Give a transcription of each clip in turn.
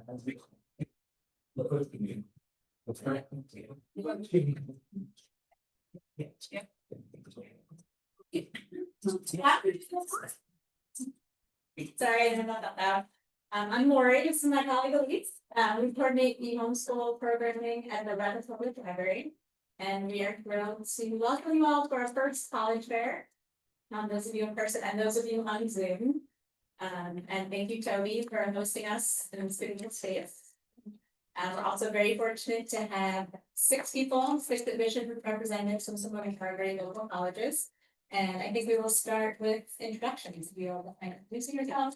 Sorry, I didn't know about that. I'm Lori, this is my colleague Elise. We coordinate the homeschool programming at the Redmond Public Library. And we are thrilled to welcome you all to our first college fair. Those of you in person and those of you on Zoom. And thank you, Toby, for hosting us in this space. We're also very fortunate to have 6 people, 6 division representatives from some of our very local colleges. And I think we will start with introductions. We all introducing yourself.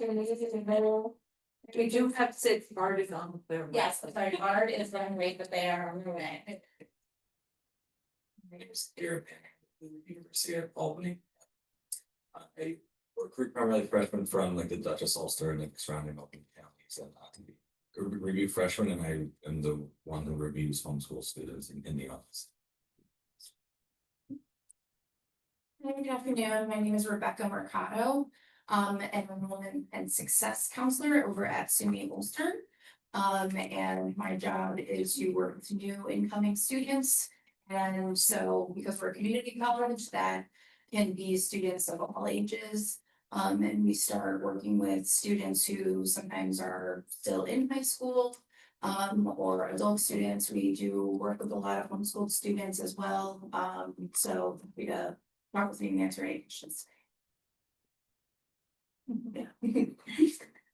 We do have 6 artists on there. Yes, sorry, Bard is running late, but they are on their way. My name is Eric from the University of Albany. I recruit primarily freshmen from like the Dutchess, Ulster, and like surrounding Albany counties, and review freshmen, and I am the one who reviews homeschool students in the office. Good afternoon. My name is Rebecca Mercado, an enrollment and success counselor over at SUNY Ulster. And my job is to work with new incoming students. And so because we're a community college, that can be students of all ages. And we start working with students who sometimes are still in high school, or adult students. We do work with a lot of homeschooled students as well. So we work with me and answer any questions.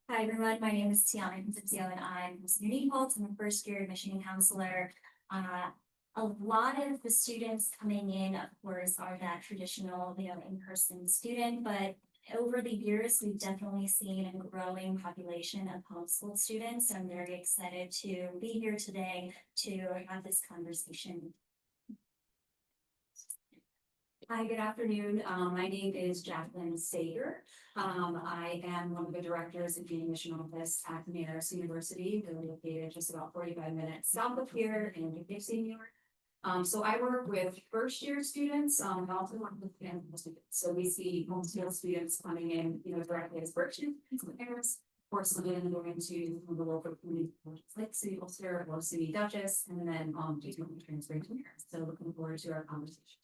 Hi everyone, my name is Tiana Concepcion and I'm from SUNY Holt. I'm a first year admission counselor. A lot of the students coming in, of course, are that traditional, in-person student, but over the years, we've definitely seen a growing population of homeschooled students. I'm very excited to be here today to have this conversation. Hi, good afternoon. My name is Jacqueline Sager. I am one of the directors of the admission office at Marist University. They're located just about 45 minutes south of here in Poughkeepsie, New York. So I work with first year students, I also work with family students. So we see homeschool students coming in, directly as first year parents, or something and going to the local community like SUNY Ulster or SUNY Dutchess, and then transferring to Marist. So looking forward to our conversation.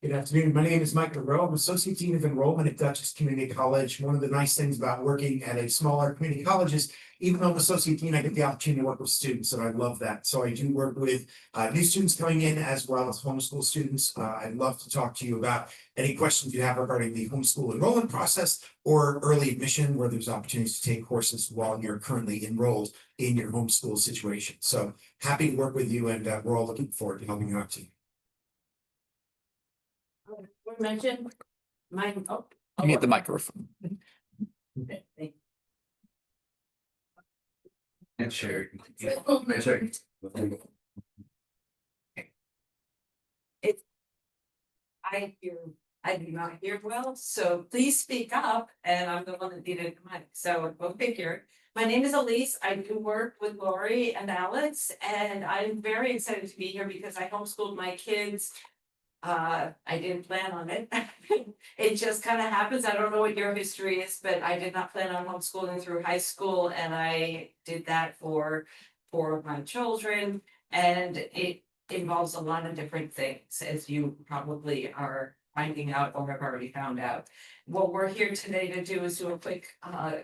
Good afternoon. My name is Michael Rowe. I'm Associate Dean of Enrollment at Dutchess Community College. One of the nice things about working at a smaller community college is, even though I'm Associate Dean, I get the opportunity to work with students, and I love that. So I do work with new students coming in as well as homeschool students. I'd love to talk to you about any questions you have regarding the homeschool enrollment process or early admission, where there's opportunities to take courses while you're currently enrolled in your homeschool situation. So happy to work with you, and we're all looking forward to helping you out too. Mention mine. You need the microphone. And share. I do not hear well, so please speak up, and I'm the one that needed the mic, so go figure. My name is Elise. I do work with Lori and Alex, and I'm very excited to be here because I homeschooled my kids. I didn't plan on it. It just kind of happens. I don't know what your history is, but I did not plan on homeschooling through high school, and I did that for my children, and it involves a lot of different things, as you probably are finding out or have already found out. What we're here today to do is do a quick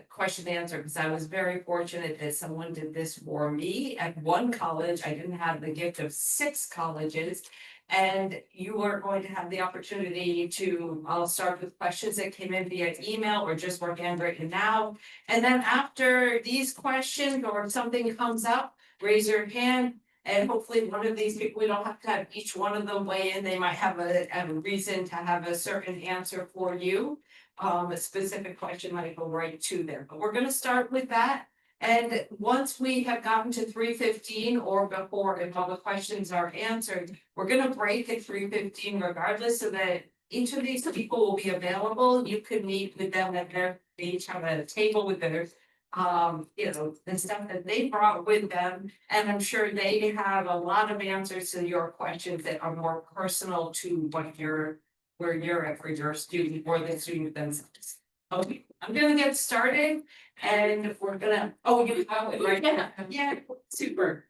question and answer, because I was very fortunate that someone did this for me at one college. I didn't have the gift of 6 colleges. And you are going to have the opportunity to, I'll start with questions that came in via email or just were handwritten now. And then after these questions or if something comes up, raise your hand. And hopefully one of these people, we don't have to have each one of them weigh in. They might have a reason to have a certain answer for you. A specific question might go right to them. But we're going to start with that. And once we have gotten to 3:15 or before, if all the questions are answered, we're going to break at 3:15 regardless, so that each of these people will be available. You could meet with them at their, they each have a table with their, the stuff that they brought with them. And I'm sure they have a lot of answers to your questions that are more personal to what you're where you're at for your student or the student themselves. Okay, I'm gonna get started and we're gonna, oh, you have it right now. Yeah, super.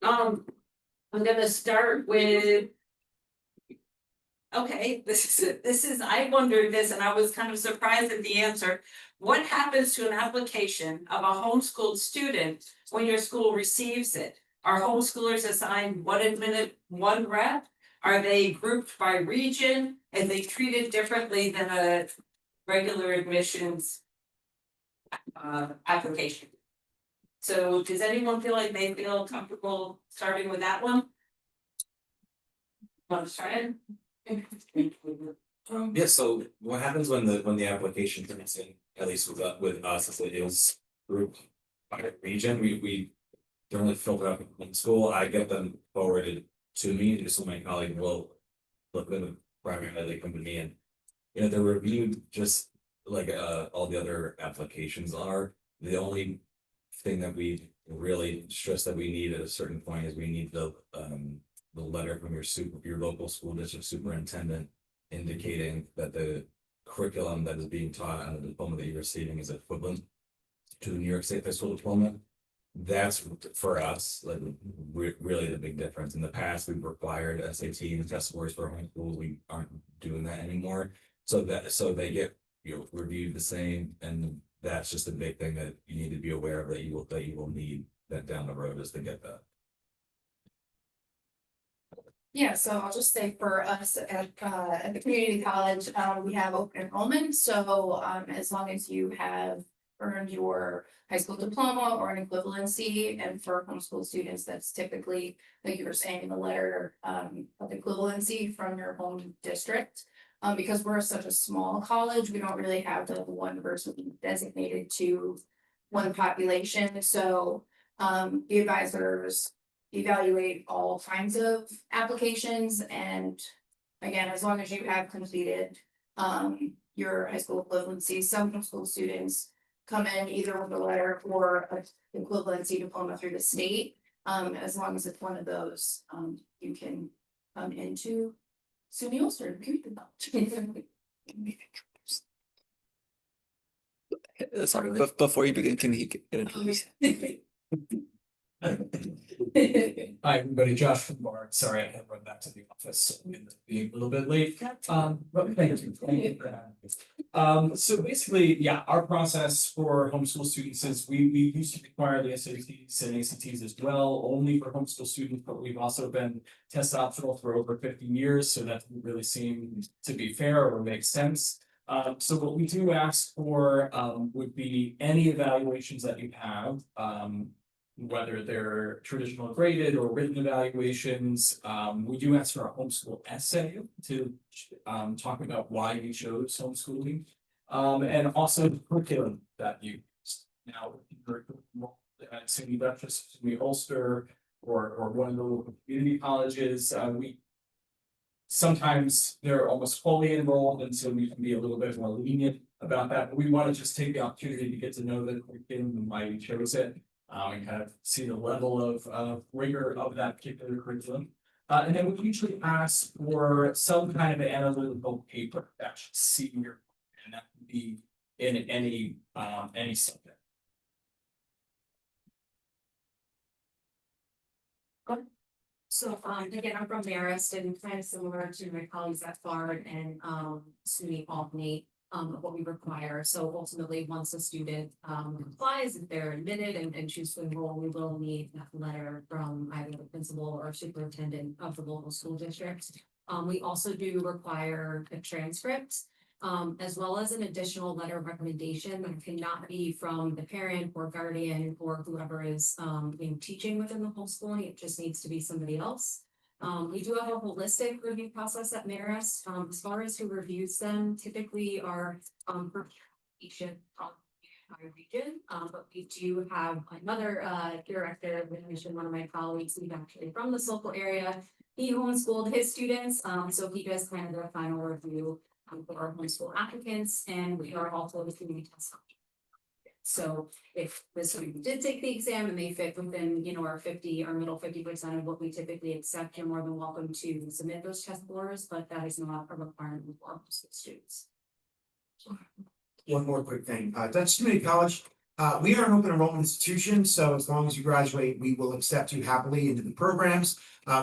I'm gonna start with. Okay, this is, I wondered this and I was kind of surprised at the answer. What happens to an application of a homeschooled student when your school receives it? Are homeschoolers assigned one rep? Are they grouped by region? Are they treated differently than a regular admissions application? So does anyone feel like they feel comfortable starting with that one? Want to start? Yeah, so what happens when the application comes in, at least with us, is it is grouped by region, we generally filter out in school, I get them forwarded to me, so my colleague will look at them primarily, they come to me and. You know, they're reviewed just like all the other applications are, the only thing that we really stress that we need at a certain point is we need the letter from your local school district superintendent indicating that the curriculum that is being taught on the diploma that you're receiving is equivalent to the New York State high school diploma. That's for us, like really the big difference. In the past, we've required SAT and test scores for homeschool. We aren't doing that anymore. So they get, reviewed the same, and that's just a big thing that you need to be aware of, that you will need that down the road, is to get that. Yeah, so I'll just say for us at the community college, we have open enrollment, so as long as you have earned your high school diploma or an equivalency, and for homeschool students, that's typically, like you were saying in the letter, of equivalency from your home district. Because we're such a small college, we don't really have the one person designated to one population, so the advisors evaluate all kinds of applications, and again, as long as you have completed your high school equivalency, some homeschool students come in either with a letter or a equivalency diploma through the state. As long as it's one of those, you can come into SUNY Ulster. Sorry, before you begin, can he introduce? Hi, everybody, Josh from Bar. Sorry, I had run back to the office, so I'm gonna be a little bit late. But thank you. Thank you for having me. So basically, yeah, our process for homeschool students is we used to require the SATs and ACTs as well, only for homeschool students, but we've also been test optional for over 15 years, so that doesn't really seem to be fair or make sense. So what we do ask for would be any evaluations that you have, whether they're traditional graded or written evaluations. We do ask for a homeschool essay to talk about why you chose homeschooling. And also the curriculum that you used. Now, at SUNY Dutchess, SUNY Ulster, or one of the local community colleges, we sometimes they're almost fully enrolled, and so we can be a little bit more lenient about that. But we want to just take the opportunity to get to know the curriculum and why we chose it. And kind of see the level of rigor of that particular curriculum. And then we usually ask for some kind of analytical paper that should see your, and that can be in any subject. So, again, I'm from Marist, and kind of similar to my colleagues at Bard and, SUNY Albany, what we require. So ultimately, once a student, applies, if they're admitted and choose to enroll, we will need a letter from either the principal or superintendent of the local school district. We also do require a transcript, as well as an additional letter of recommendation that cannot be from the parent or guardian or whoever is teaching within the homeschooling. It just needs to be somebody else. We do have a holistic review process at Marist. As far as who reviews them, typically are region, but we do have another director, one of my colleagues, who's actually from this local area. He homeschooled his students, so he does kind of the final review for our homeschool applicants, and we are also the community test. So if the student did take the exam and they fit within, you know, our 50, our middle 50% of what we typically accept, you're more than welcome to submit those test scores, but that is not a requirement for most students. One more quick thing, Dutchess Community College, we are an open enrollment institution, so as long as you graduate, we will accept you happily into the programs.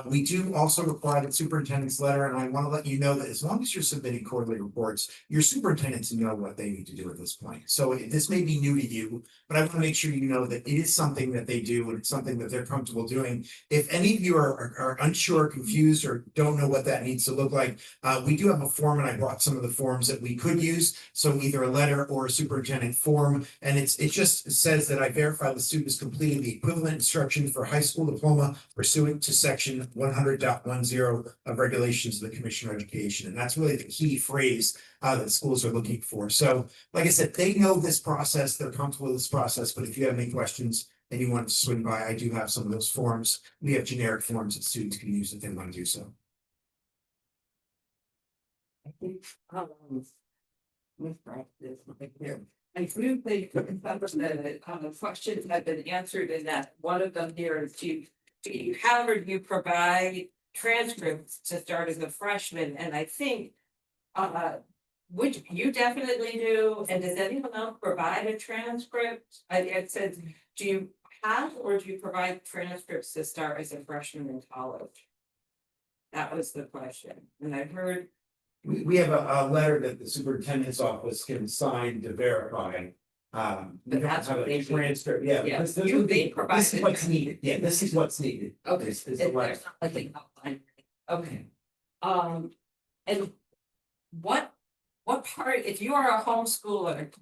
We do also require the superintendent's letter, and I want to let you know that as long as you're submitting quarterly reports, your superintendents know what they need to do at this point. So this may be new to you, but I want to make sure you know that it is something that they do and it's something that they're comfortable doing. If any of you are unsure, confused, or don't know what that needs to look like, we do have a form, and I brought some of the forms that we could use. So either a letter or a superintendent form, and it just says that I verify the student has completed the equivalent instruction for high school diploma pursuant to section 100.10 of regulations of the Commission on Education. And that's really the key phrase that schools are looking for. So like I said, they know this process, they're comfortable with this process, but if you have any questions and you want to swing by, I do have some of those forms. We have generic forms that students can use if they want to do so. I think, with practice, like here. I do think the questions have been answered in that one of them here is do you have or do you provide transcripts to start as a freshman? And I think which you definitely do, and does anyone else provide a transcript? It says, do you have or do you provide transcripts to start as a freshman in college? That was the question, and I heard. We have a letter that the superintendent's office can sign to verify. We But don't that's have what a they do. transcript, yeah. Yeah, this you would be- being provided. This is what's needed, yeah, this is what's needed. Okay, This is the letter. there's not like an outline. Okay. And what part, if you are a homeschooler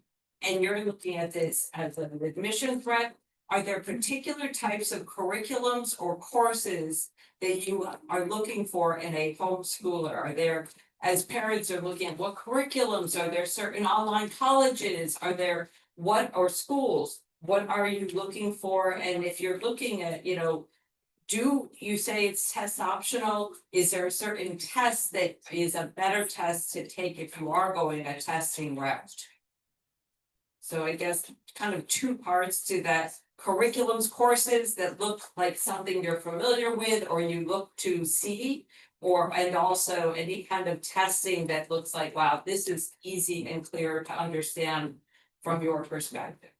and you're looking at this as an admission threat, are there particular types of curriculums or courses that you are looking for in a homeschooler? Are there, as parents are looking at what curriculums, are there certain online colleges, are there or schools? What are you looking for? And if you're looking at, you know, do you say it's test optional? Is there a certain test that is a better test to take if you are going a testing route? So I guess kind of two parts to that: curriculums, courses that look like something you're familiar with or you look to see, and also any kind of testing that looks like, wow, this is easy and clear to understand from your perspective.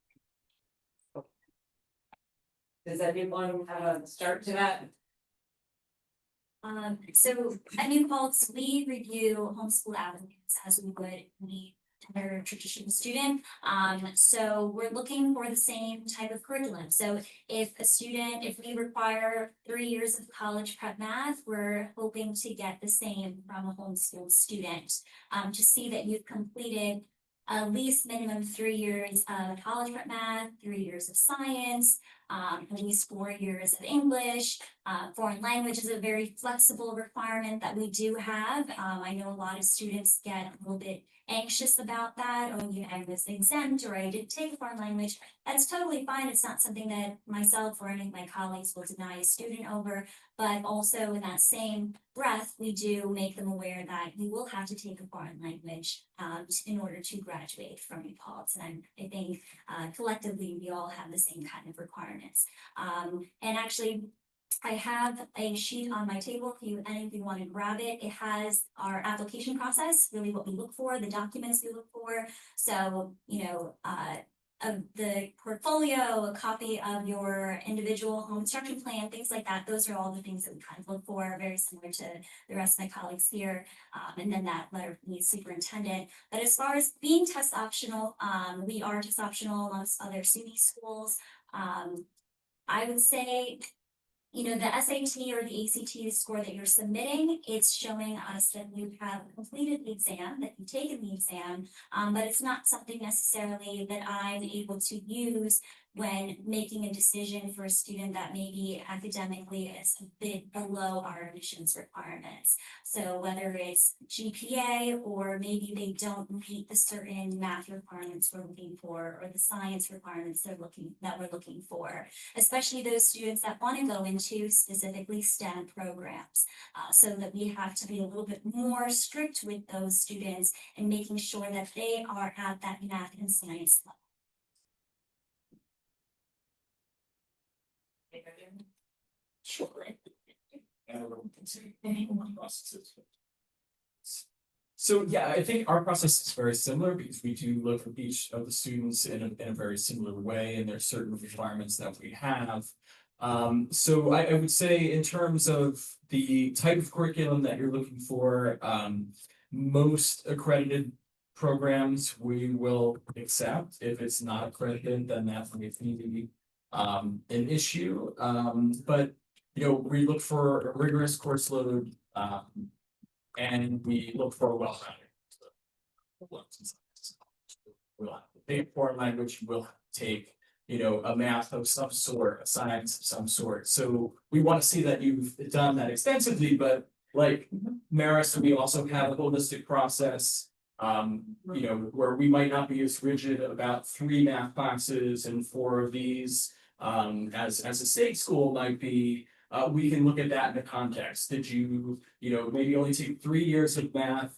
Does anyone have a start to that? So at New Paltz, we review homeschool applicants as we would any other traditional student. So we're looking for the same type of curriculum. So if we require 3 years of college prep math, we're hoping to get the same from a homeschool student. To see that you've completed at least minimum 3 years of college prep math, 3 years of science, at least 4 years of English. Foreign language is a very flexible requirement that we do have. I know a lot of students get a little bit anxious about that. Oh, you know, I was exempt or I didn't take a foreign language. That's totally fine. It's not something that myself or any of my colleagues will deny a student over. But also in that same breath, we do make them aware that you will have to take a foreign language in order to graduate from New Paltz. And I think collectively we all have the same kind of requirements. And actually, I have a sheet on my table if any of you want to grab it. It has our application process, really what we look for, the documents we look for. So, you know, of the portfolio, a copy of your individual home instruction plan, things like that. Those are all the things that we kind of look for, very similar to the rest of my colleagues here. And then that letter from the superintendent. But as far as being test optional, we are test optional amongst other SUNY schools. I would say, you know, the SAT or the ACT score that you're submitting, it's showing us that you have completed the exam, that you've taken the exam, but it's not something necessarily that I'm able to use when making a decision for a student that maybe academically is a bit below our admissions requirements. So whether it's GPA or maybe they don't meet the certain math requirements we're looking for or the science requirements that we're looking for, especially those students that want to go into specifically STEM programs. So that we have to be a little bit more strict with those students and making sure that they are at that math and science level. Sure. Right. And we're going to consider any more processes. So yeah, I think our process is very similar because we do look at each of the students in a very similar way, and there's certain requirements that we have. So I would say in terms of the type of curriculum that you're looking for, most accredited programs we will accept. If it's not accredited, then that's going to be an issue. But you know, we look for a rigorous course load, and we look for a well-rounded. We'll have to take foreign language, we'll take, you know, a math of some sort, a science of some sort. So we want to see that you've done that extensively, but like Maris, we also have a holistic process. You know, where we might not be as rigid about 3 math classes and 4 of these, as a state school might be. We can look at that in the context. Did you, you know, maybe only take 3 years of math?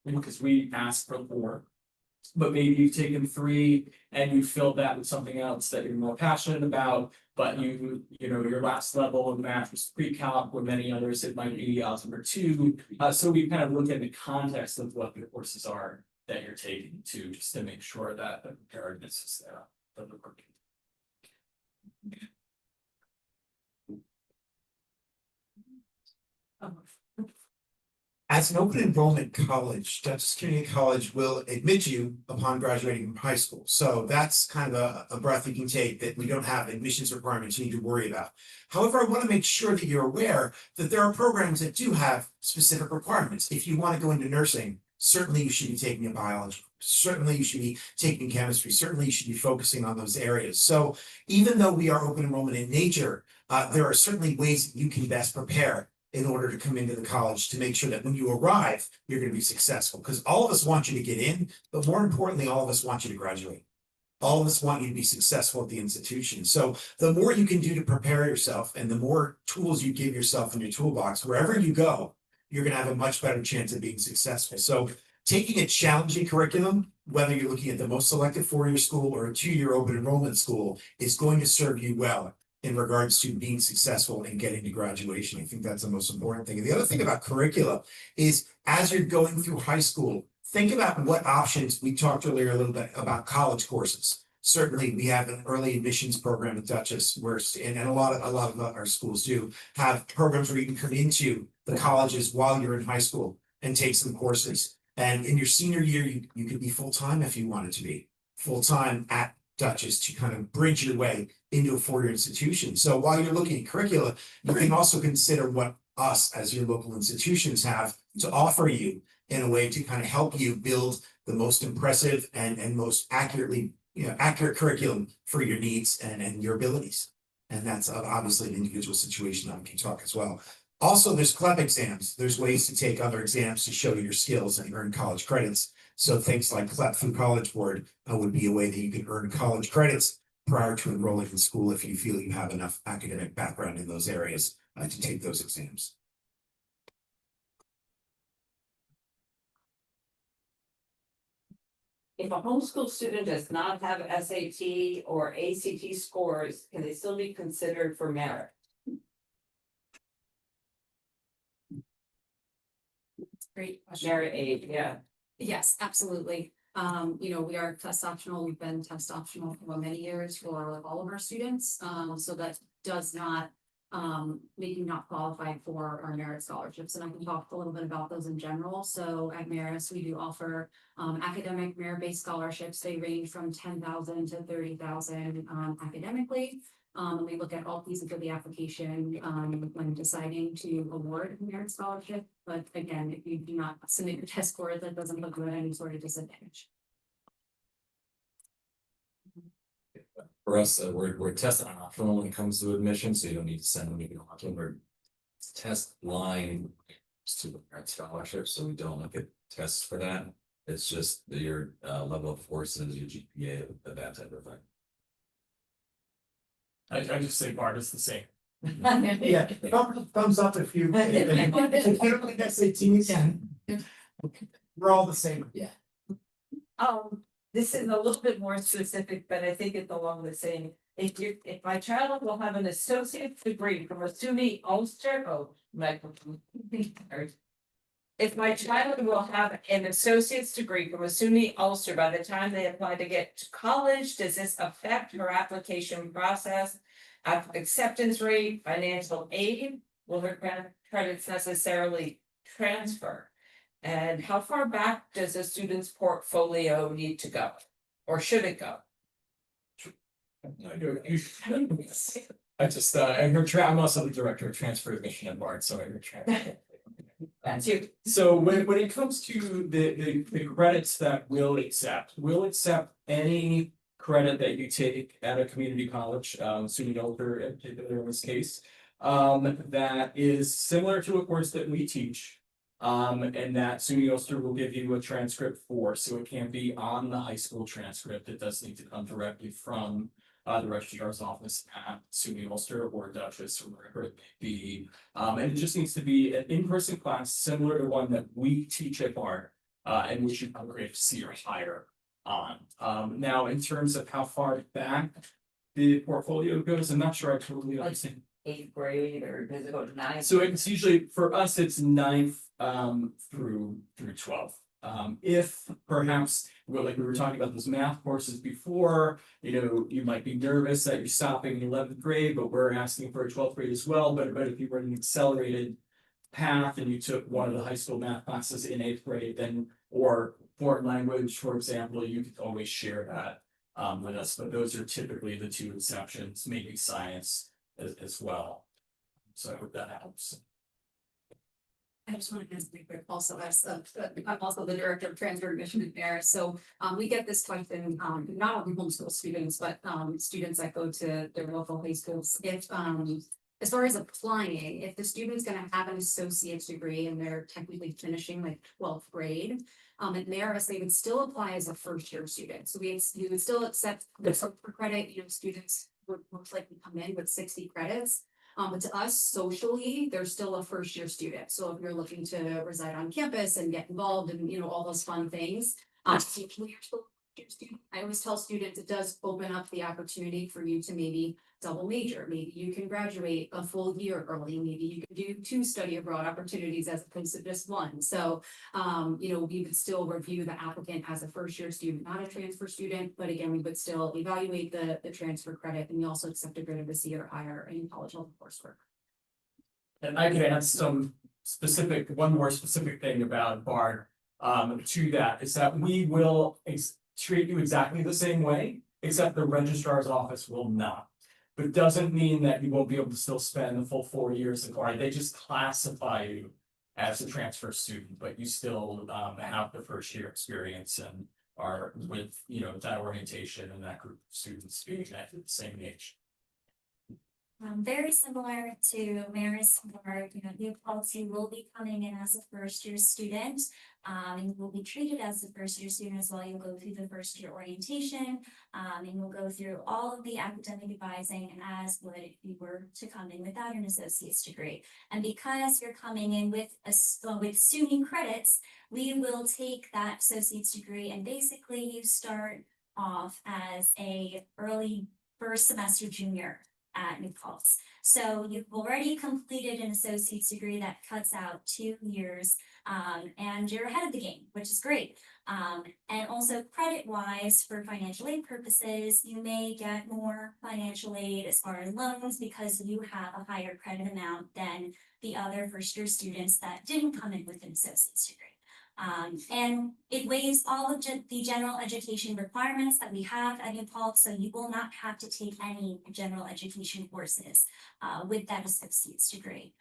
Because we asked for 4. But maybe you've taken 3 and you filled that with something else that you're more passionate about, but you know, your last level of math was pre-calc, with many others, it might be algebra 2. So we kind of look at the context of what the courses are that you're taking to, just to make sure that the preparedness is there. That we're working. As an open enrollment college, Dutchess Community College will admit you upon graduating from high school. So that's kind of a breath you can take, that we don't have admissions requirements you need to worry about. However, I want to make sure that you're aware that there are programs that do have specific requirements. If you want to go into nursing, certainly you should be taking a biology. Certainly you should be taking chemistry. Certainly you should be focusing on those areas. So even though we are open enrollment in nature, there are certainly ways that you can best prepare in order to come into the college to make sure that when you arrive, you're going to be successful. Because all of us want you to get in, but more importantly, all of us want you to graduate. All of us want you to be successful at the institution. So the more you can do to prepare yourself and the more tools you give yourself in your toolbox, wherever you go, you're going to have a much better chance of being successful. So taking a challenging curriculum, whether you're looking at the most selective 4-year school or a 2-year open enrollment school, is going to serve you well in regards to being successful and getting to graduation. I think that's the most important thing. And the other thing about curricula is, as you're going through high school, think about what options. We talked earlier a little bit about college courses. Certainly, we have an early admissions program at Dutchess, where and a lot of our schools do have programs where you can come into the colleges while you're in high school and take some courses. And in your senior year, you could be full-time if you wanted to be full-time at Dutchess to kind of bridge your way into a 4-year institution. So while you're looking at curricula, you can also consider what us as your local institutions have to offer you in a way to kind of help you build the most impressive and most accurately, accurate curriculum for your needs and your abilities. And that's obviously an individual situation that we can talk as well. Also, there's CLEP exams. There's ways to take other exams to show your skills and earn college credits. So things like CLEP through College Board would be a way that you can earn college credits prior to enrolling in school if you feel you have enough academic background in those areas to take those exams. If a homeschool student does not have SAT or ACT scores, can they still be considered for merit? Great question. Merit aid, yeah. Yes, absolutely. You know, we are test optional. We've been test optional for many years for all of our students. So that does not make you not qualified for our merit scholarships. And I can talk a little bit about those in general. So at Marist, we do offer academic merit-based scholarships. They range from 10,000 to 30,000 academically. We look at all pieces of the application when deciding to award a merit scholarship. But again, if you do not submit your test scores, that doesn't put you at any sort of disadvantage. For us, we're testing on optional when it comes to admission, so you don't need to send them even option. We're test line to the merit scholarship, so we don't look at tests for that. It's just your level of forces, your GPA, that type of thing. I just say BART is the same. Yeah, thumbs up if you. If you don't like SATs, we're all the same. This is a little bit more specific, but I think it's along the same if my child will have an associate's degree from a SUNY Ulster, if my child will have an associate's degree from a SUNY Ulster by the time they apply to get to college, does this affect her application process? Acceptance rate, financial aid, will her credits necessarily transfer? And how far back does a student's portfolio need to go? Or should it go? I'm also the director of transfer admission at Bard, so I heard transfer. That's you. So when it comes to the credits that we'll accept any credit that you take at a community college, SUNY Ulster in particular in this case. That is similar to a course that we teach. And that SUNY Ulster will give you a transcript for, so it can't be on the high school transcript. It does need to come directly from the registrar's office at SUNY Ulster or Dutchess or wherever it may be. And it just needs to be an in-person class similar to one that we teach at Bard, and which you upgrade to C or higher on. Now, in terms of how far back the portfolio goes, I'm not sure I totally understand. 8th grade, or does it go to 9th? So it's usually, for us, it's 9th through 12th. If perhaps, well, like we were talking about those math courses before, you might be nervous that you're stopping in 11th grade, but we're asking for a 12th grade as well. But if you were in an accelerated path and you took one of the high school math classes in 8th grade, then, or foreign language, for example, you could always share that with us. But those are typically the two exceptions, maybe science as well. So I hope that helps. I just want to ask a quick also, I'm also the director of transfer admission at Bear, so we get this question, not only homeschool students, but students that go to their local high schools. If as far as applying, if the student's gonna have an associate's degree and they're technically finishing like 12th grade, at Marist, they would still apply as a first year student. So we would still accept the for credit, students would most likely come in with 60 credits. But to us, socially, they're still a first year student. So if you're looking to reside on campus and get involved in, all those fun things, socially, you're still a first year student. I always tell students it does open up the opportunity for you to maybe double major. Maybe you can graduate a full year early. Maybe you can do 2 study abroad opportunities as opposed to just 1. So, we would still review the applicant as a first year student, not a transfer student. But again, we would still evaluate the transfer credit, and we also accept a grade of a C or higher in college level coursework. And I can add one more specific thing about Bard to that, is that we will treat you exactly the same way, except the registrar's office will not. But it doesn't mean that you won't be able to still spend the full 4 years in Bard. They just classify you as a transfer student, but you still have the first year experience and are with, that orientation and that group of students being at the same age. Very similar to Maris, where the policy will be coming in as a first year student. And will be treated as a first year student as well. You'll go through the first year orientation, and you'll go through all of the academic advising as would if you were to come in without an associate's degree. And because you're coming in with SUNY credits, we will take that associate's degree, and basically you start off as a early first semester junior at New Paltz. So you've already completed an associate's degree that cuts out 2 years, and you're ahead of the game, which is great. And also credit-wise, for financial aid purposes, you may get more financial aid as far as loans because you have a higher credit amount than the other first-year students that didn't come in with an associate's degree. And it waives all of the general education requirements that we have at New Paltz, so you will not have to take any general education courses with that associate's degree.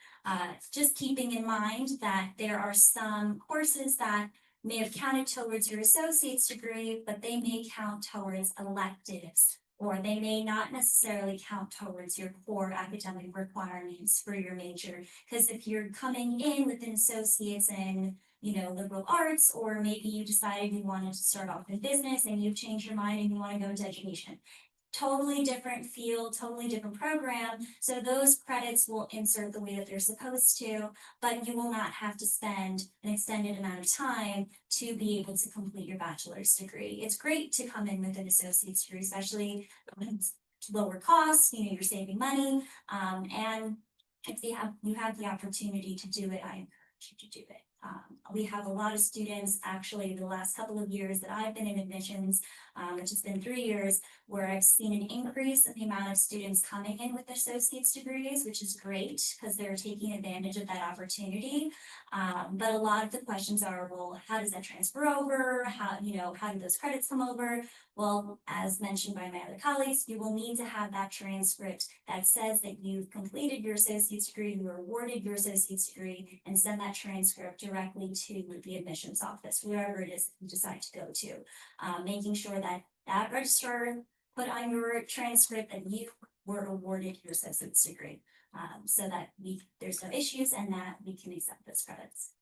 Just keeping in mind that there are some courses that may have counted towards your associate's degree, but they may count towards electives, or they may not necessarily count towards your core academic requirements for your major. Because if you're coming in with an associate's in liberal arts, or maybe you decided you wanted to start off in business and you've changed your mind and you want to go into education. Totally different field, totally different program. So those credits will insert the way that they're supposed to, but you will not have to spend an extended amount of time to be able to complete your bachelor's degree. It's great to come in with an associate's degree, especially lower costs, you're saving money, and if you have the opportunity to do it, I encourage you to do it. We have a lot of students, actually, the last couple of years that I've been in admissions, which has been 3 years, where I've seen an increase in the amount of students coming in with associate's degrees, which is great because they're taking advantage of that opportunity. But a lot of the questions are, well, how does that transfer over? How do those credits come over? Well, as mentioned by my other colleagues, you will need to have that transcript that says that you've completed your associate's degree, you were awarded your associate's degree, and send that transcript directly to the admissions office, wherever it is you decide to go to. Making sure that that registrar put on your transcript that you were awarded your associate's degree, so that there's no issues and that we can accept those credits.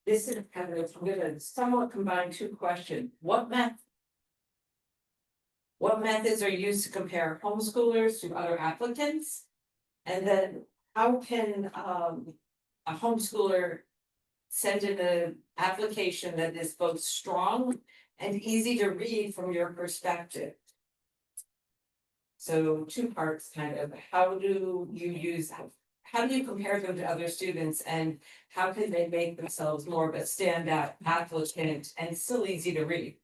This is kind of, I'm gonna somewhat combine two questions. What methods are used to compare homeschoolers to other applicants? And then how can a homeschooler send in an application that is both strong and easy to read from your perspective? So two parts, kind of, how do you compare them to other students, and how can they make themselves more of a standout applicant and still easy to read?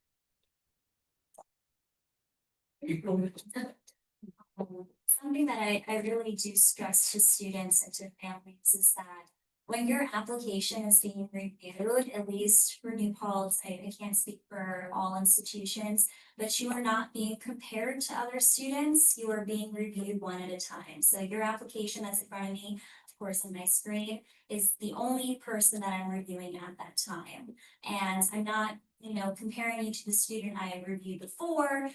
Something that I really do stress to students and to families is that when your application is being reviewed, at least for New Paltz, I can't speak for all institutions, but you are not being compared to other students, you are being reviewed one at a time. So your application that's in front of me, of course, on my screen, is the only person that I'm reviewing at that time. And I'm not, comparing you to the student I reviewed before.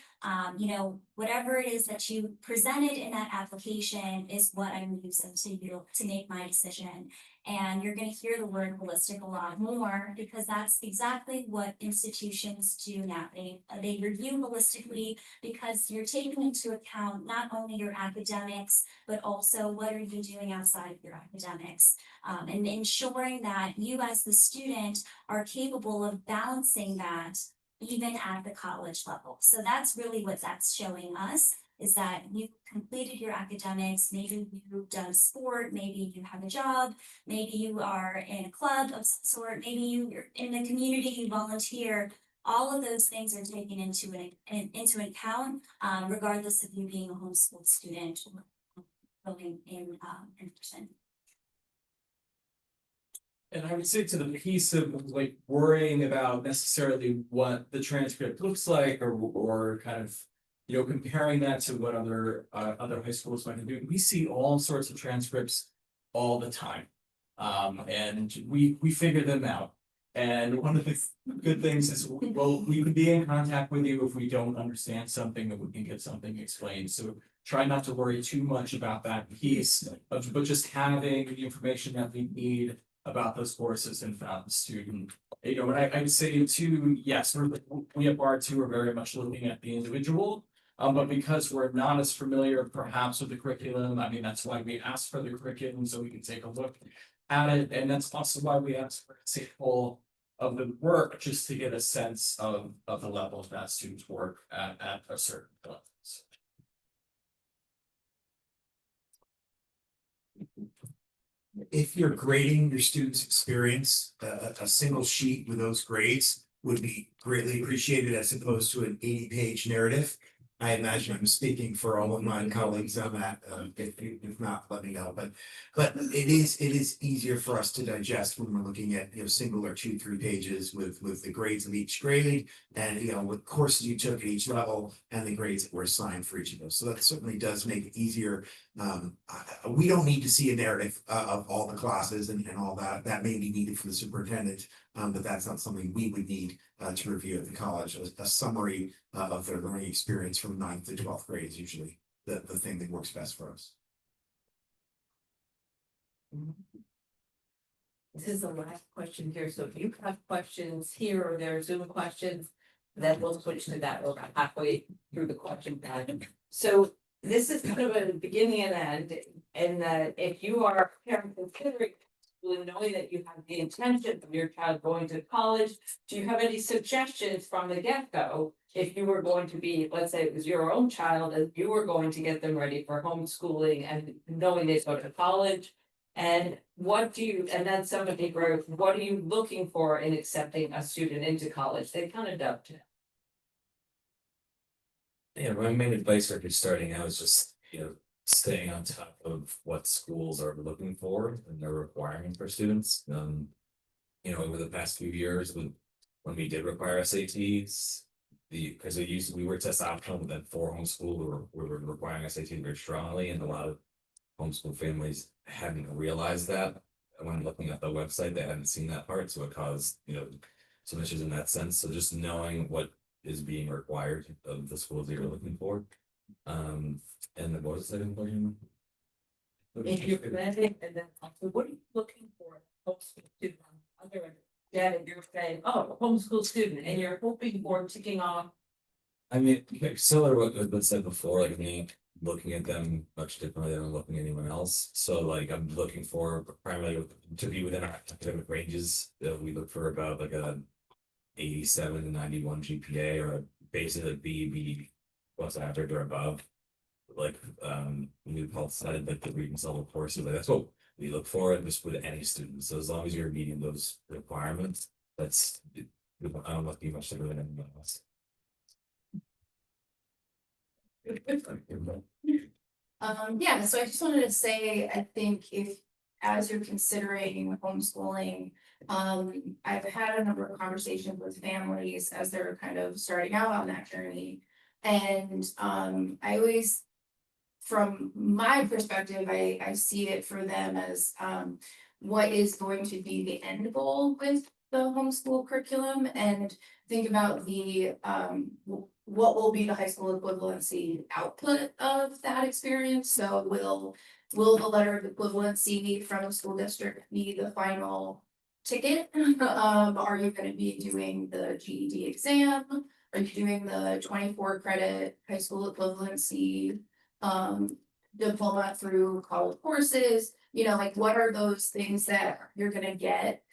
Whatever it is that you presented in that application is what I'm using to make my decision. And you're going to hear the word holistic a lot more because that's exactly what institutions do now. They review holistically because you're taking into account not only your academics, but also what are you doing outside of your academics, and ensuring that you as the student are capable of balancing that even at the college level. So that's really what that's showing us, is that you completed your academics, maybe you've done sport, maybe you have a job, maybe you are in a club of some sort, maybe you're in the community, you volunteer. All of those things are taken into account, regardless of you being a homeschool student or going in person. And I would say to the piece of like worrying about necessarily what the transcript looks like or kind of, comparing that to what other high schools might do. We see all sorts of transcripts all the time. And we figure them out. And one of the good things is, well, we can be in contact with you if we don't understand something, that we can get something explained. So try not to worry too much about that piece, but just having the information that we need about those courses and found the student. And I would say too, yes, we at Bar 2 are very much looking at the individual. But because we're not as familiar perhaps with the curriculum, I mean, that's why we ask for the curriculum so we can take a look at it. And that's also why we ask for a sample of the work, just to get a sense of the level of that student's work at a certain level. If you're grading your students' experience, a single sheet with those grades would be greatly appreciated as opposed to an 80-page narrative. I imagine I'm speaking for all of my colleagues on that. If not, let me know. But it is easier for us to digest when we're looking at single or 2-3 pages with the grades of each grade and what courses you took at each level and the grades that were assigned for each of those. So that certainly does make it easier. We don't need to see a narrative of all the classes and all that. That may be needed for the superintendent, but that's not something we would need to review at the college. A summary of their learning experience from 9th to 12th grade is usually the thing that works best for us. This is the last question here, so if you have questions here or there, Zoom questions, then we'll switch to that. We're about halfway through the question time. So this is kind of a beginning and end, and that if you are a parent considering homeschooling, knowing that you have the intention of your child going to college, do you have any suggestions from the get-go? If you were going to be, let's say it was your own child and you were going to get them ready for homeschooling and knowing they go to college. And what do you, and then somebody wrote, what are you looking for in accepting a student into college? They kind of dovetail. Yeah, my main advice for kids starting out is just, staying on top of what schools are looking for and their requirement for students. Over the past few years, when we did require SATs, because we were test optional, but then for homeschool, we were requiring SATs very strongly, and a lot of homeschool families hadn't realized that. When looking at the website, they hadn't seen that part, so it caused, some issues in that sense. So just knowing what is being required of the schools that you're looking for. And then what was the second question? If you're planning, and then also, what are you looking for? in a Homeschool student on the other end, Janet, you're saying, oh, homeschool student, and you're hoping for ticking off. I mean, similar to what was said before, like me looking at them much differently than I'm looking at anyone else. So like I'm looking for primarily to be within our academic ranges. We look for about like a 87 to 91 GPA, or basically like B plus average or above. Like we've all decided like the reading level courses, like that's what we look for just with any student. So as long as you're meeting those requirements, that's I don't look much different than anyone else. Yeah, so I just wanted to say, I think if, as you're considering homeschooling, I've had a number of conversations with families as they're kind of starting out on that journey. And, I always, from my perspective, I see it for them as, what is going to be the end goal with the homeschool curriculum, and think about the, what will be the high school equivalency output of that experience. So will the letter of equivalency from the school district be the final ticket? Are you gonna be doing the GED exam? Are you doing the 24 credit high school equivalency diploma through college courses? Like, what are those things that you're gonna get?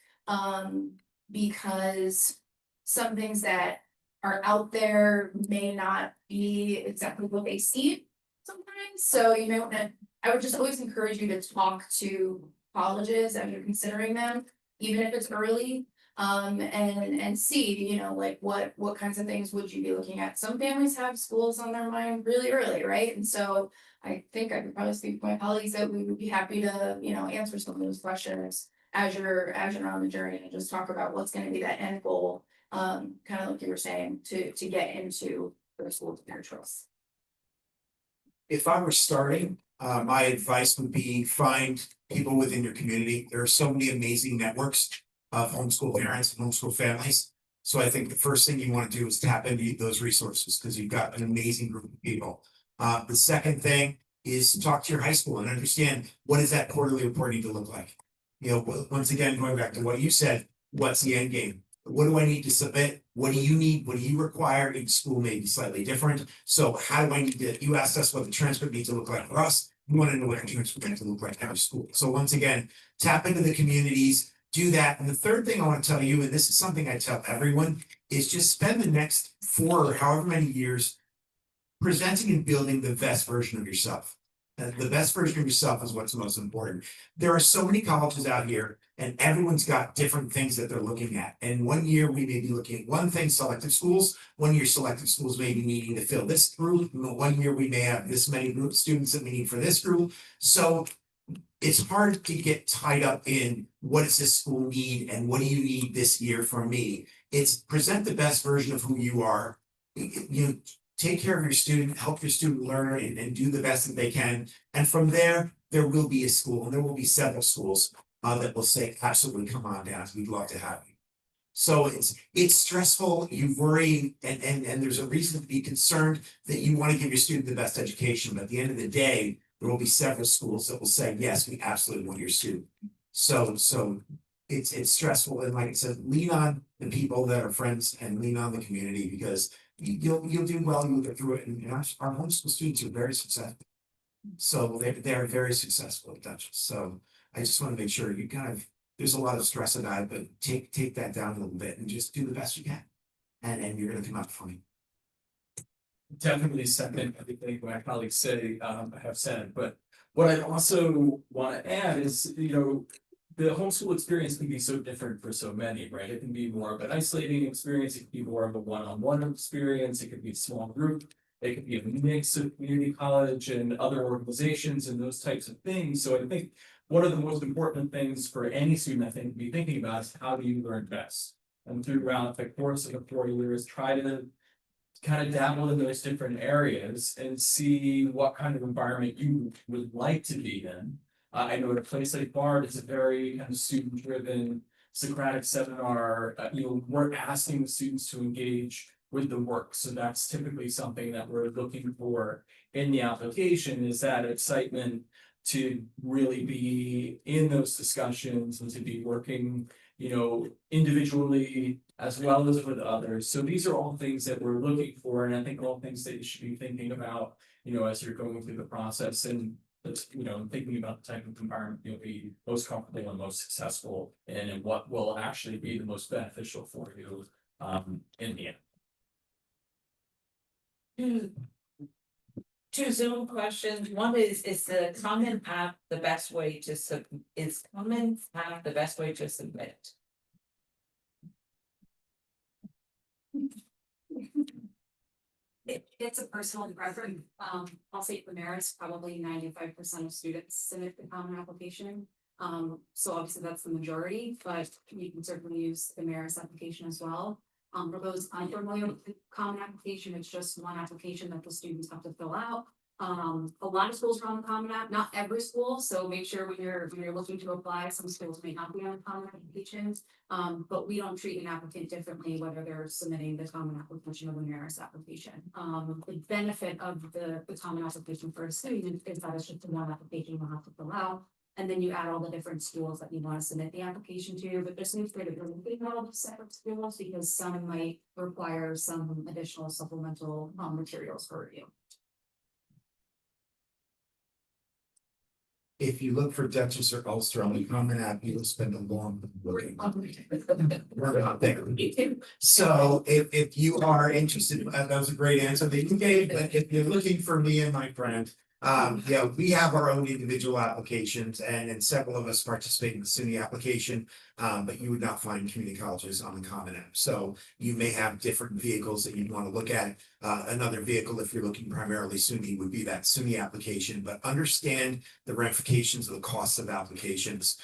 Because some things that are out there may not be exactly what they see sometimes. So you may wanna, I would just always encourage you to talk to colleges as you're considering them, even if it's early. And see, like what kinds of things would you be looking at? Some families have schools on their mind really early, right? And so I think I could probably speak to my colleagues that we would be happy to, answer some of those questions as you're on the journey, and just talk about what's gonna be that end goal. Kind of like you were saying, to get into the school of their choice. If I were starting, my advice would be find people within your community. There are so many amazing networks of homeschool parents and homeschool families. So I think the first thing you want to do is tap into those resources, because you've got an amazing group of people. The second thing is talk to your high school and understand, what is that quarterly report need to look like? Once again, going back to what you said, what's the end game? What do I need to submit? What do you need? What do you require? Each school may be slightly different. So how do I need to, you asked us what the transcript needs to look like for us. We want to know what the transcript needs to look like at our school. So once again, tap into the communities, do that. And the third thing I want to tell you, and this is something I tell everyone, is just spend the next 4 or however many years presenting and building the best version of yourself. And the best version of yourself is what's most important. There are so many colleges out here, and everyone's got different things that they're looking at. And 1 year we may be looking at one thing, selective schools. 1 year selective schools may be needing to fill this group. 1 year we may have this many group students that we need for this group. So it's hard to get tied up in what does this school need and what do you need this year from me. It's present the best version of who you are. Take care of your student, help your student learn, and do the best that they can. And from there will be a school, and there will be several schools that will say, absolutely, come on down, we'd love to have you. So it's stressful, you worry, and there's a reason to be concerned that you want to give your student the best education. But at the end of the day, there will be several schools that will say, yes, we absolutely want your student. So it's stressful, and like I said, lean on the people that are friends and lean on the community, because you'll do well, you'll get through it. And our homeschool students are very successful. So they're very successful at Dutchess. So I just want to make sure you kind of there's a lot of stress about it, but take that down a little bit and just do the best you can. And you're gonna come out fine. Definitely second everything my colleagues say, have said, but what I also want to add is, the homeschool experience can be so different for so many, right? It can be more of an isolating experience, it can be more of a one-on-one experience, it could be a small group. It could be a mix of community college and other organizations and those types of things. So I think one of the most important things for any student, I think, to be thinking about is how do you learn best? And throughout the course of the 4 years, try to kind of dabble in those different areas and see what kind of environment you would like to be in. I know at a place like Bard, it's a very kind of student-driven Socratic seminar. We're asking the students to engage with the work, so that's typically something that we're looking for in the application, is that excitement to really be in those discussions and to be working, individually as well as with others. So these are all things that we're looking for, and I think all things that you should be thinking about, as you're going through the process and thinking about the type of environment you'll be most comfortable and most successful in, and what will actually be the most beneficial for you in the end. Two Zoom questions. One is the Common App the best way to is Common App the best way to submit? It's a personal preference. I'll say for merits, probably 95% of students submit the common application. So obviously that's the majority, but you can certainly use the merits application as well. For those unfamiliar with the common application, it's just one application that the students have to fill out. A lot of schools are on the Common App, not every school, so make sure when you're looking to apply, some schools may not be on the Common Application. But we don't treat an applicant differently whether they're submitting the Common Application or the merits application. The benefit of the Common Application for a student is that it's just one application you'll have to fill out. And then you add all the different schools that you want to submit the application to, but there's no credibility in all the separate schools because some might require some additional supplemental materials for review. If you look for Dutchess or Ulster on the Common App, you will spend a long looking. We're not there. So if you are interested, that was a great answer that you gave, but if you're looking for me and my friend. We have our own individual applications and several of us participate in the SUNY application. But you would not find community colleges on the Common App. So you may have different vehicles that you'd want to look at. Another vehicle, if you're looking primarily SUNY, would be that SUNY application, but understand the ramifications of the costs of applications.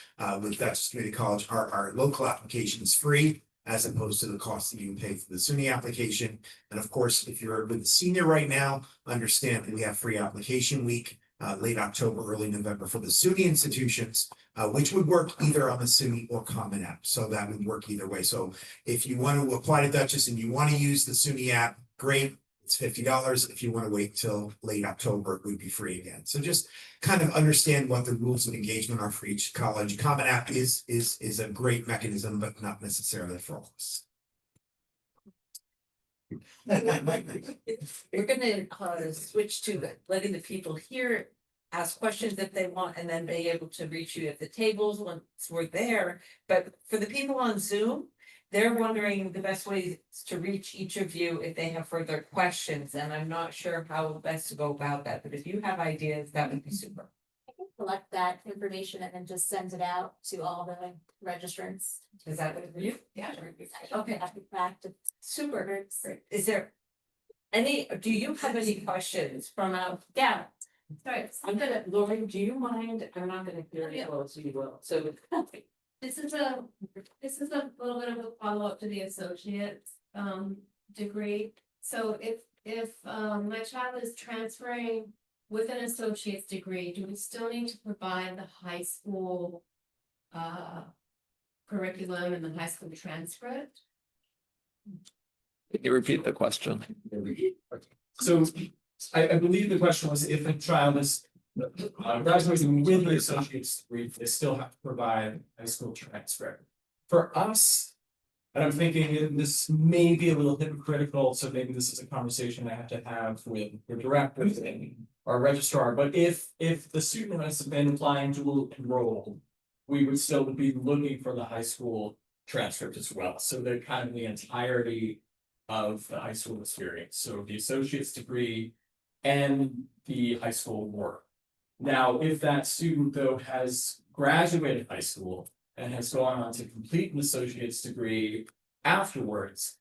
With Dutchess Community College, our local application is free, as opposed to the cost that you can pay for the SUNY application. And of course, if you're with a senior right now, understand that we have free application week, late October, early November for the SUNY institutions, which would work either on the SUNY or Common App. So that would work either way. So if you want to apply to Dutchess and you want to use the SUNY app, great. It's $50. If you want to wait till late October, it would be free again. So just kind of understand what the rules of engagement are for each college. Common App is a great mechanism, but not necessarily for all of us. We're gonna switch to letting the people here ask questions if they want, and then be able to reach you at the tables once we're there. But for the people on Zoom, they're wondering the best ways to reach each of you if they have further questions, and I'm not sure how best to go about that, but if you have ideas, that would be super. I can collect that information and then just send it out to all the registrants. Is that what you? Yeah. Okay, back to Super. Is there do you have any questions from yeah. Sorry, Lauren, do you mind? I'm not gonna hear it well, so you will, so. This is a little bit of a follow-up to the associate's degree. So if my child is transferring with an associate's degree, do we still need to provide the high school curriculum and the high school transcript? Can you repeat the question? So I believe the question was if a child is graduating with the associate's degree, they still have to provide high school transcript. For us, and I'm thinking this may be a little hypocritical, so maybe this is a conversation I have to have with the director and our registrar, but if the student has been applying to enroll we would still be looking for the high school transcript as well, so they're kind of the entirety of the high school experience, so the associate's degree and the high school work. Now, if that student though has graduated high school and has gone on to complete an associate's degree afterwards,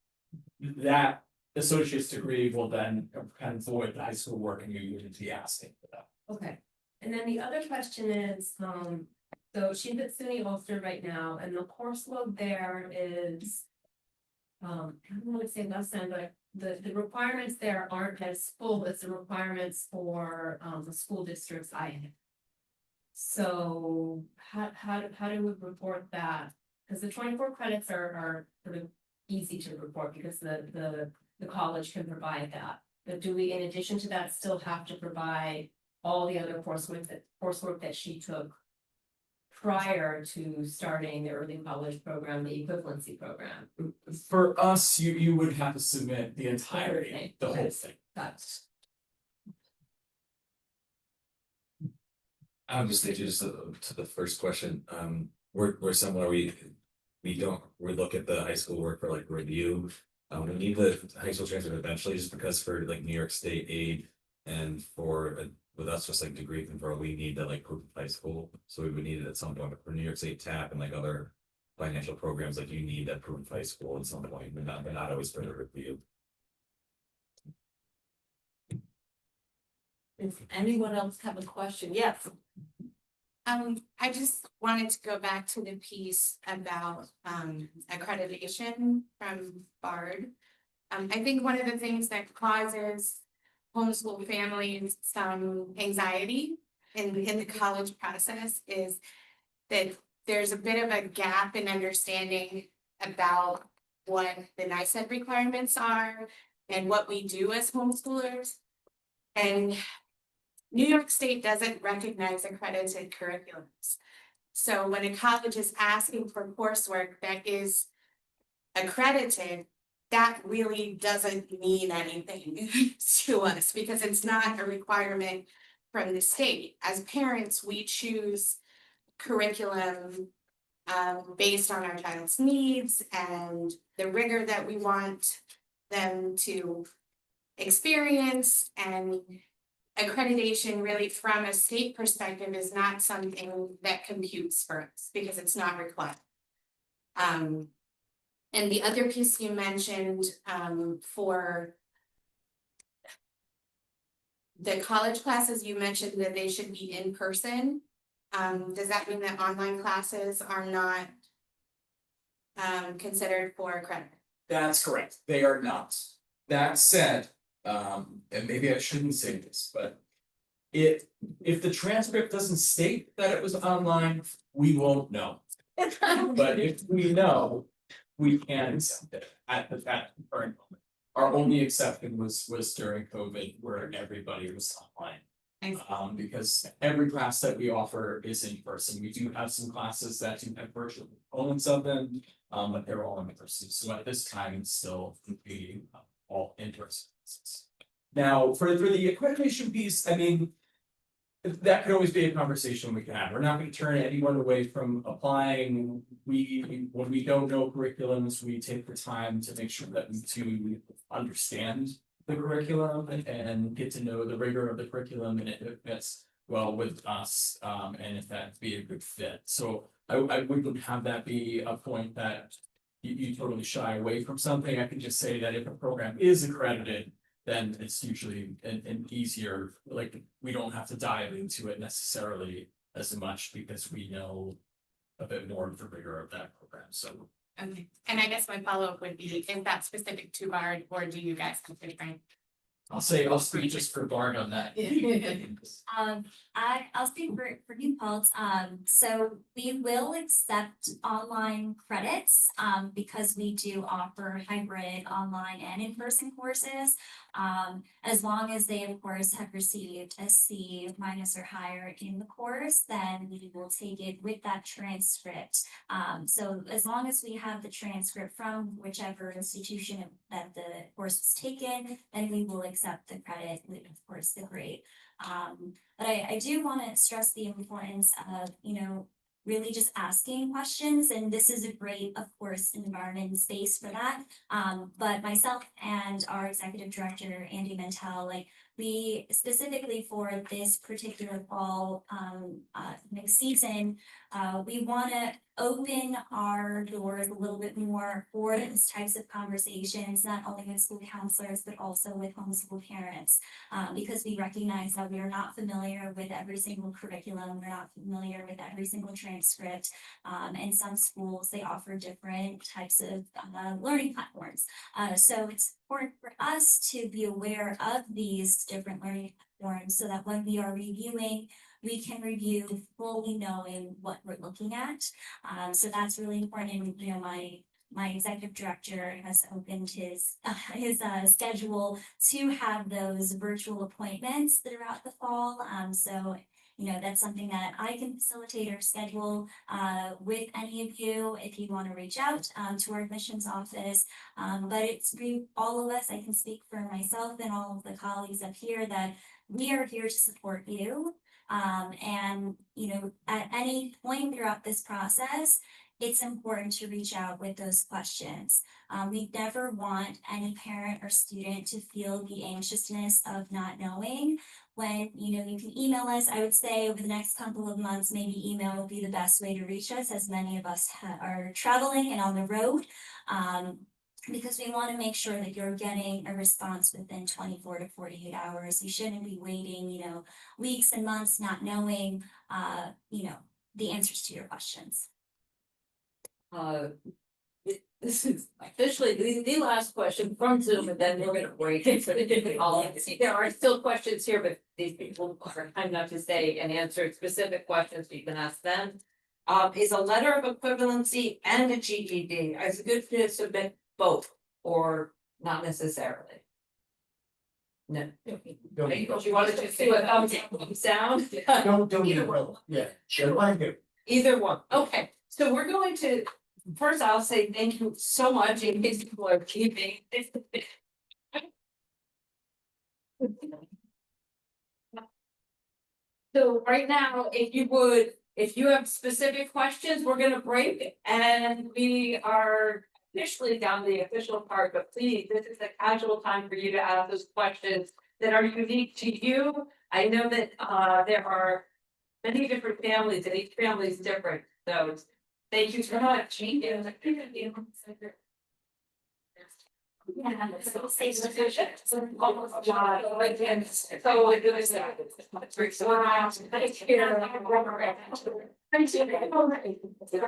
that associate's degree will then kind of void the high school work and you wouldn't be asking for that. Okay, and then the other question is, so she's at SUNY Ulster right now, and the course load there is. I don't want to say less than, but the requirements there aren't as full as the requirements for, the school districts I am. So how do we report that? Because the 24 credits are sort of easy to report because the college can provide that. But do we, in addition to that, still have to provide all the other coursework that she took prior to starting the early college program, the equivalency program? For us, you would have to submit the entirety, the whole thing. That's I'm just thinking just to the first question, we're similar, we look at the high school work for like review. We need the high school transcript eventually, just because for like New York State aid and for, with us just like degree control, we need that like proof of high school. So we would need it at some point, but for New York State TAP and like other financial programs, like you need that proof of high school at some point, but not always for the review. If anyone else have a question, yes. I just wanted to go back to the piece about accreditation from BARD. I think one of the things that causes homeschool families some anxiety in the college process is that there's a bit of a gap in understanding about what the NICEAD requirements are and what we do as homeschoolers. And New York State doesn't recognize accredited curriculums. So when a college is asking for coursework that is accredited, that really doesn't mean anything to us because it's not a requirement from the state. As parents, we choose curriculum based on our child's needs and the rigor that we want them to experience, and accreditation really from a state perspective is not something that computes for us because it's not required. And the other piece you mentioned for the college classes, you mentioned that they should be in person. Does that mean that online classes are not considered for credit? That's correct, they are not. That said, and maybe I shouldn't say this, but if the transcript doesn't state that it was online, we won't know. But if we know, we can accept it at the current moment. Our only exception was during COVID where everybody was online. Because every class that we offer is in person. We do have some classes that do have virtual components of them, but they're all in person. So at this time, it's still be all in person. Now, for the accreditation piece, I mean, that could always be a conversation we can have. We're not going to turn anyone away from applying. When we don't know curriculums, we take the time to make sure that we to understand the curriculum and get to know the rigor of the curriculum and if it fits well with us, and if that'd be a good fit. So I wouldn't have that be a point that you totally shy away from something. I can just say that if a program is accredited, then it's usually an easier, like, we don't have to dive into it necessarily as much because we know a bit more of the rigor of that program, so. Okay, and I guess my follow-up would be, is that specific to BARD or do you guys have different? I'll speak just for BARD on that. I'll speak for New Paltz. So we will accept online credits, because we do offer hybrid online and in-person courses. As long as they, of course, have received a C- or higher in the course, then we will take it with that transcript. So as long as we have the transcript from whichever institution that the course was taken, then we will accept the credit with, of course, the grade. But I do want to stress the importance of, really just asking questions, and this is a great, of course, environment and space for that. But myself and our executive director, Andy Mentel, like, we specifically for this particular fall, next season, we wanna open our doors a little bit more for these types of conversations, not only with school counselors, but also with homeschool parents. Because we recognize that we are not familiar with every single curriculum, we're not familiar with every single transcript. And some schools, they offer different types of learning platforms. So it's important for us to be aware of these different learning platforms so that when we are reviewing, we can review fully knowing what we're looking at. So that's really important. And, you know, my executive director has opened his schedule to have those virtual appointments throughout the fall. So, you know, that's something that I can facilitate or schedule with any of you if you want to reach out to our admissions office. But it's all of us, I can speak for myself and all of the colleagues up here, that we are here to support you. And, you know, at any point throughout this process, it's important to reach out with those questions. We never want any parent or student to feel the anxiousness of not knowing. When, you know, you can email us. I would say over the next couple of months, maybe email will be the best way to reach us, as many of us are traveling and on the road. Because we want to make sure that you're getting a response within 24 to 48 hours. You shouldn't be waiting, you know, weeks and months not knowing, you know, the answers to your questions. This is officially the last question from Zoom, and then we're gonna break it for the different all. There are still questions here, but these people are kind enough to say and answer specific questions, you can ask them. Is a letter of equivalency and a GED, is it good to submit both or not necessarily? No. You wanted to see what sound? Don't Either need one. one. Yeah, sure, I do. Either one, okay, so we're going to, first I'll say thank you so much in case people are keeping. So right now, if you have specific questions, we're gonna break and we are officially down the official part, but please, this is a casual time for you to ask those questions that are unique to you. I know that there are many different families and each family is different, so thank you so much. Yeah, so say So we're doing that. Thank you.